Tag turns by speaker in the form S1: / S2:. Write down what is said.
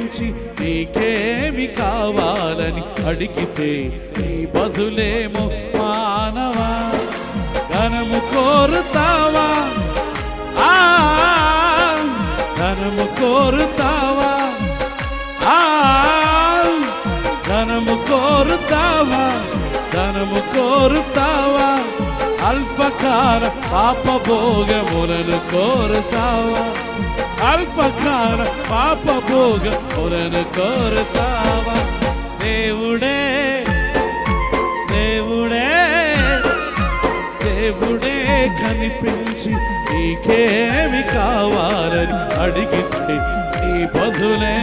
S1: కనిపించి నీకేమి కావాలని అడిగితే నీ బదులేమో మానవా. ధనము కోరుతావా, ధనము కోరుతావా, ధనము కోరుతావా, ధనము కోరుతావా, అల్పకాల పాపభోగములను కోరుతావా, అల్పకాల పాపభోగములను కోరుతావా. దేవుడే దేవుడే దేవుడే కనిపించి నీకేమి కావాలని అడిగితే నీ బదులే